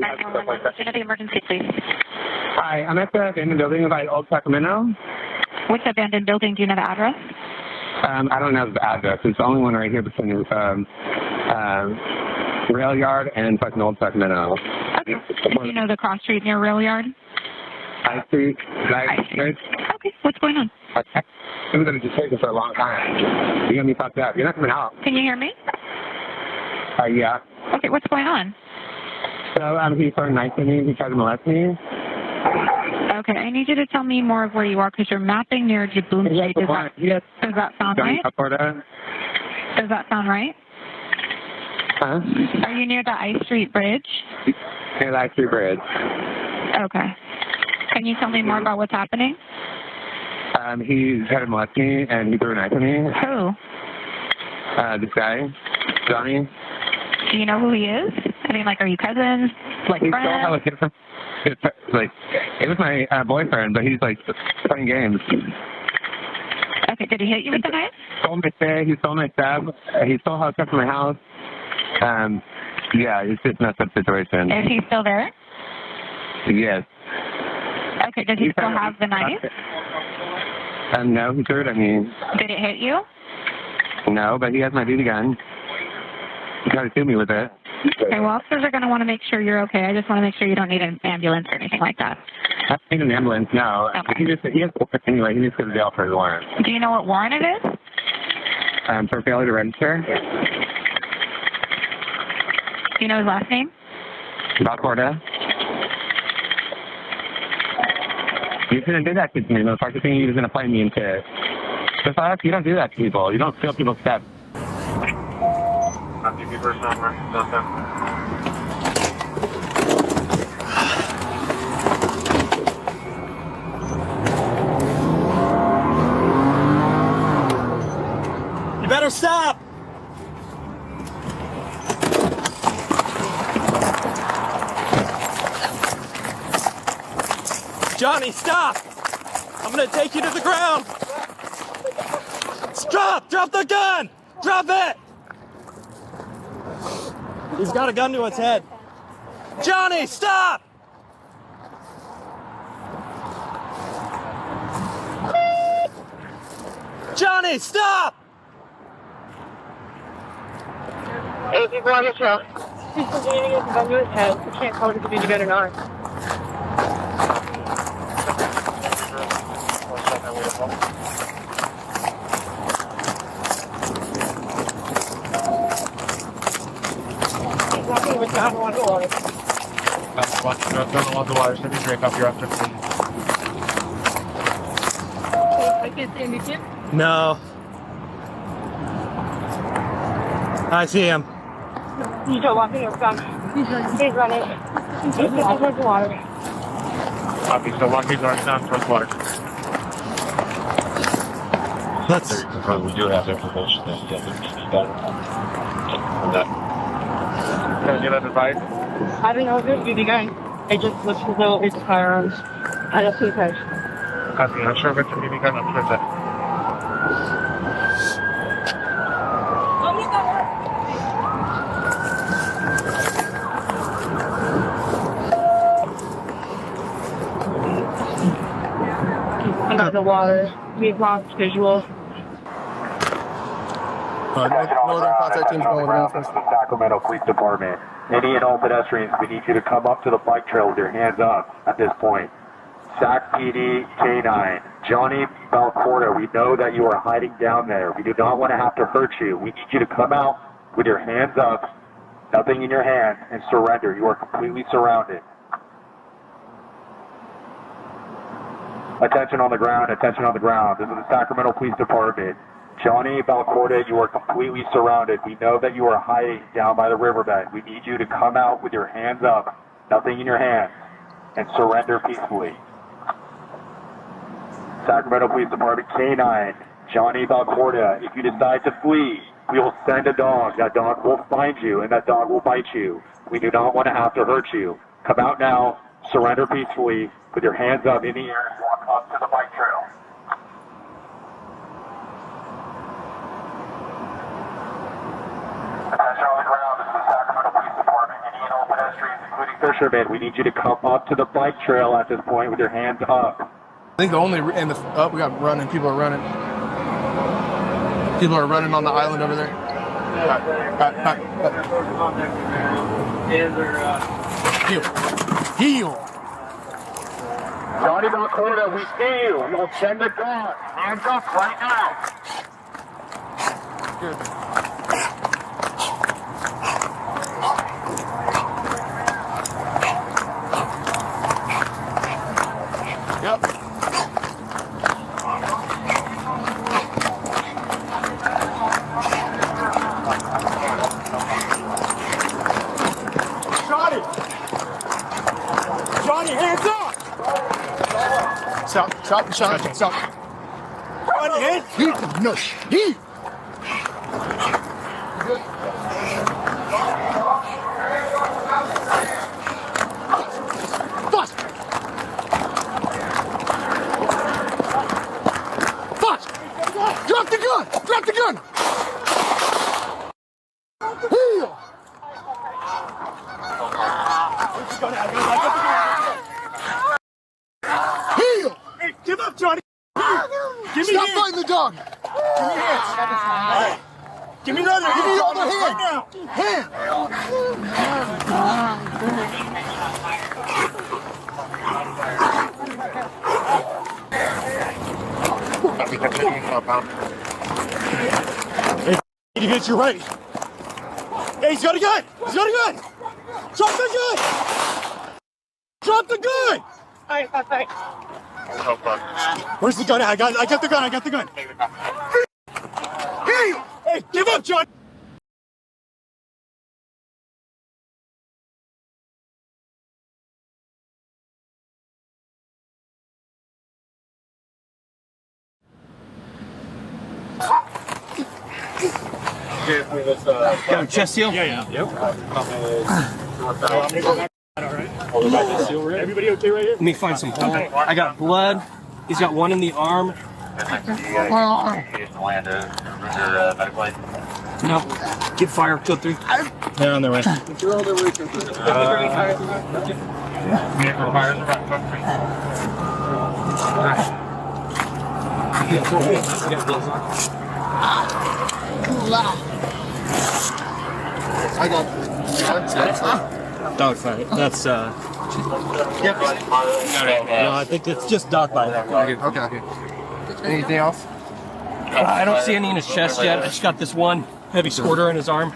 911, what's the emergency, please? Hi, I'm at the abandoned building by Old Sacramento. Which abandoned building? Do you know the address? I don't know the address. It's the only one right here between Rail Yard and fucking Old Sacramento. Okay. Do you know the cross street near Rail Yard? I Street. Okay, what's going on? Okay. I've been just waiting for a long time. You're going to be fucked up. You're not coming out. Can you hear me? Yeah. Okay, what's going on? So he started knifing me. He tried to molest me. Okay, I need you to tell me more of where you are because you're mapping near Jabunji. Does that sound Johnny right? Balcorta. Does that sound right? Huh? Are you near the I Street Bridge? Near the I Street Bridge. Okay. Can you tell me more about what's happening? He tried to molest me and he threw a knife at me. Who? This guy, Johnny. Do you know who he is? I mean, like, are you cousins? Like, He friends? still have a kid from, like, it was my boyfriend, but he's, like, playing games. Okay, did he hit you with the knife? He stole my stab. He stole a stuff from my house. Yeah, it's just a messed up situation. Is he still there? Yes. Okay, does he still have the knife? No, he threw it at me. Did it hit you? No, but he has my BB gun. He tried to shoot me with it. Okay, well, officers are going to want to make sure you're okay. I just want to make sure you don't need an ambulance or anything like that. I don't need an ambulance, no. Okay. He has anyway, he needs to go to jail for his warrant. Do you know what warrant it is? For failure to register. Do you know his last name? Balcorta. You shouldn't do that to me, motherfucker. Thinking he was going to play me into it. The fuck? You don't do that to people. You don't steal people's steps. You better stop! Johnny, stop! I'm gonna take you to the ground! Stop! Drop the gun! Drop it! He's got a gun to his head. Johnny, stop! Johnny, stop! Hey, people on your truck. He's continuing to get a gun to his head. We can't tell if it's a BB gun or not. He's walking with down on the water. Don't want the water, so just break up your after, please. I can't see any kid. No. I see him. He's still walking with gun. He's running. He's walking with the water. Copy, so walk his arms down towards water. Let's. We do have information that Can you let it ride? I don't know if it's a BB gun. I just looked as though it's firearms. I don't see the page. Copy, I'm sure if it's a BB gun, I'm sure that. Under the water. We've lost visual. Northern contact team's going with announcements. The Sacramento Police Department. Any and all pedestrians, we need you to come up to the bike trail with your hands up at this point. Sac PD K9, Johnny Balcorta, we know that you are hiding down there. We do not want to have to hurt you. We need you to come out with your hands up, nothing in your hand, and surrender. You are completely surrounded. Attention on the ground, attention on the ground. This is the Sacramento Police Department. Johnny Balcorta, you are completely surrounded. We know that you are hiding down by the riverbed. We need you to come out with your hands up, nothing in your hands, and surrender peacefully. Sacramento Police Department K9, Johnny Balcorta, if you decide to flee, we will send a dog. That dog will find you, and that dog will bite you. We do not want to have to hurt you. Come out now, surrender peacefully, with your hands up in the air, and walk up to the bike trail. Attention on the ground, this is the Sacramento Police Department. Any and all pedestrians, including fishermen, we need you to come up to the bike trail at this point with your hands up. I think the only, and the, we got running, people are running. People are running on the island over there. Heel. Johnny Balcorta, we see you. You'll send the gun. Hands up right now. Good. Yep. Johnny, hands up! Stop, Johnny, stop. Johnny, hands up! No, Drop the gun! Drop the gun! Heel! Heel! Hey, give up, Johnny! Give me Stop hands. fighting the dog! Give me hands! Give me another Give me the other right now! hand! Hey, idiots, you're right. Hey, he's got a gun! He's got a gun! Drop the gun! Drop the gun! Alright, that's right. Where's the gun? I got the gun. I got the gun. Hey, give up, John. Got a chest seal? Yeah. Yep. Everybody okay right here? Let me find some blood. I got blood. He's got one in the arm. No. Get fire. Go through. They're on their way. I got Dogfight. That's Yep. No, I think it's just dogfight. Okay. Anything else? I don't see any in his chest yet. I just got this one heavy squirter in his arm.